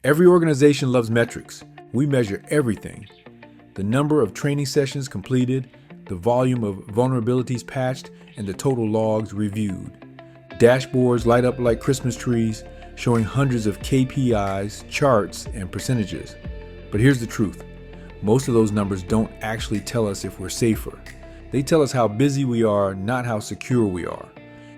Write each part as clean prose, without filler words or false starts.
Every organization loves metrics. We measure everything. The number of training sessions completed, the volume of vulnerabilities patched, and the total logs reviewed. Dashboards light up like Christmas trees, showing hundreds of KPIs, charts, and percentages. But here's the truth. Most of those numbers don't actually tell us if we're safer. They tell us how busy we are, not how secure we are.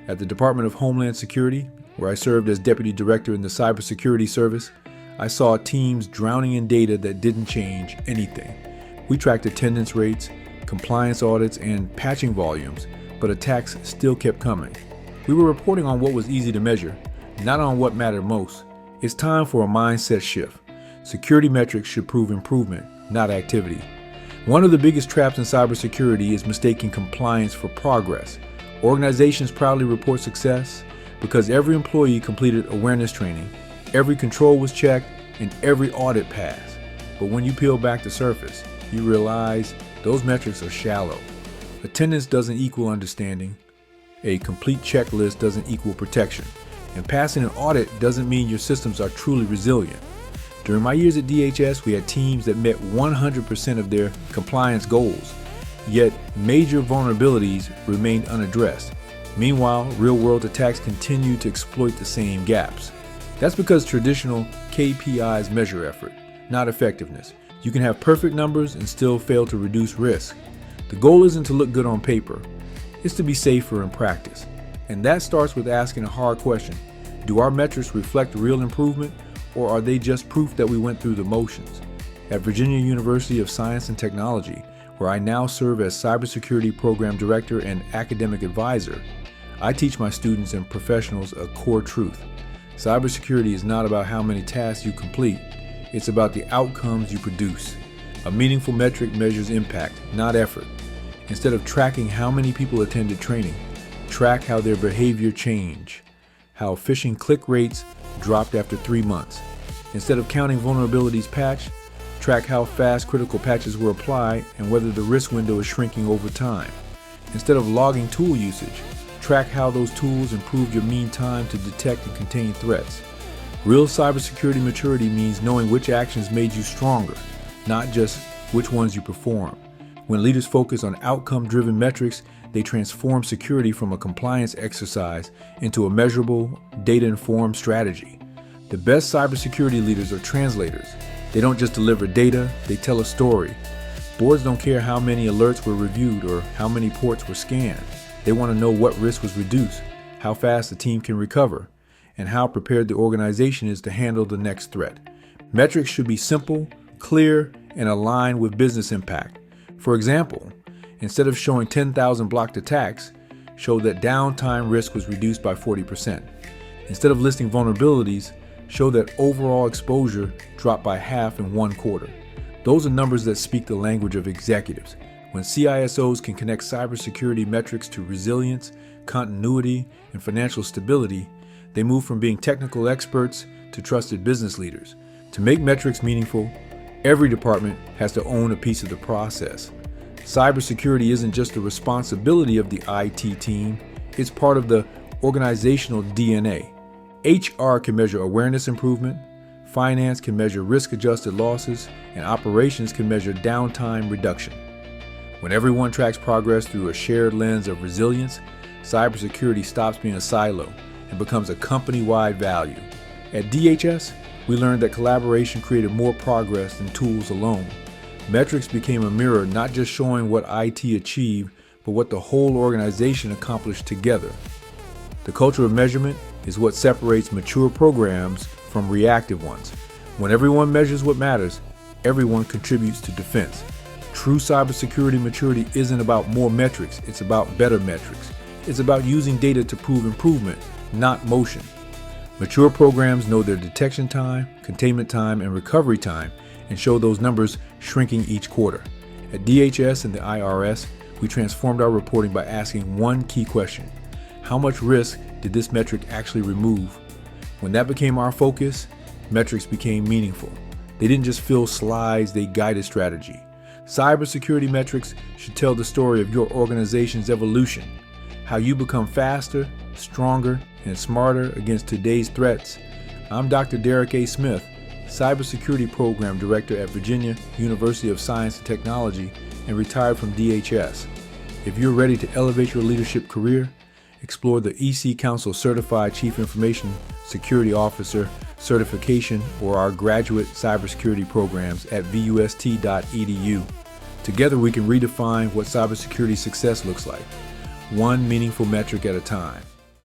At the Department of Homeland Security, where I served as Deputy Director in the Cybersecurity Service, I saw teams drowning in data that didn't change anything. We tracked attendance rates, compliance audits, and patching volumes, but attacks still kept coming. We were reporting on what was easy to measure, not on what mattered most. It's time for a mindset shift. Security metrics should prove improvement, not activity. One of the biggest traps in cybersecurity is mistaking compliance for progress. Organizations proudly report success because every employee completed awareness training, every control was checked, and every audit passed. But when you peel back the surface, you realize those metrics are shallow. Attendance doesn't equal understanding. A complete checklist doesn't equal protection. And passing an audit doesn't mean your systems are truly resilient. During my years at DHS, we had teams that met 100% of their compliance goals, yet major vulnerabilities remained unaddressed. Meanwhile, real-world attacks continue to exploit the same gaps. That's because traditional KPIs measure effort, not effectiveness. You can have perfect numbers and still fail to reduce risk. The goal isn't to look good on paper, it's to be safer in practice. And that starts with asking a hard question. Do our metrics reflect real improvement, or are they just proof that we went through the motions? At Virginia University of Science and Technology, where I now serve as Cybersecurity Program Director and Academic Advisor, I teach my students and professionals a core truth. Cybersecurity is not about how many tasks you complete, it's about the outcomes you produce. A meaningful metric measures impact, not effort. Instead of tracking how many people attended training, track how their behavior changed, how phishing click rates dropped after 3 months. Instead of counting vulnerabilities patched, track how fast critical patches were applied and whether the risk window is shrinking over time. Instead of logging tool usage, track how those tools improved your mean time to detect and contain threats. Real cybersecurity maturity means knowing which actions made you stronger, not just which ones you performed. When leaders focus on outcome-driven metrics, they transform security from a compliance exercise into a measurable, data-informed strategy. The best cybersecurity leaders are translators. They don't just deliver data, they tell a story. Boards don't care how many alerts were reviewed or how many ports were scanned. They want to know what risk was reduced, how fast the team can recover, and how prepared the organization is to handle the next threat. Metrics should be simple, clear, and aligned with business impact. For example, instead of showing 10,000 blocked attacks, show that downtime risk was reduced by 40%. Instead of listing vulnerabilities, show that overall exposure dropped by half in 1 quarter. Those are numbers that speak the language of executives. When CISOs can connect cybersecurity metrics to resilience, continuity, and financial stability, they move from being technical experts to trusted business leaders. To make metrics meaningful, every department has to own a piece of the process. Cybersecurity isn't just the responsibility of the IT team, it's part of the organizational DNA. HR can measure awareness improvement, finance can measure risk-adjusted losses, and operations can measure downtime reduction. When everyone tracks progress through a shared lens of resilience, cybersecurity stops being a silo and becomes a company-wide value. At DHS, we learned that collaboration created more progress than tools alone. Metrics became a mirror not just showing what IT achieved, but what the whole organization accomplished together. The culture of measurement is what separates mature programs from reactive ones. When everyone measures what matters, everyone contributes to defense. True cybersecurity maturity isn't about more metrics, it's about better metrics. It's about using data to prove improvement, not motion. Mature programs know their detection time, containment time, and recovery time, and show those numbers shrinking each quarter. At DHS and the IRS, we transformed our reporting by asking one key question: how much risk did this metric actually remove? When that became our focus, metrics became meaningful. They didn't just fill slides, they guided strategy. Cybersecurity metrics should tell the story of your organization's evolution, how you become faster, stronger, and smarter against today's threats. I'm Dr. Derek A. Smith, Cybersecurity Program Director at Virginia University of Science and Technology, and retired from DHS. If you're ready to elevate your leadership career, explore the EC Council Certified Chief Information Security Officer certification or our graduate cybersecurity programs at VUST.edu. Together we can redefine what cybersecurity success looks like, one meaningful metric at a time.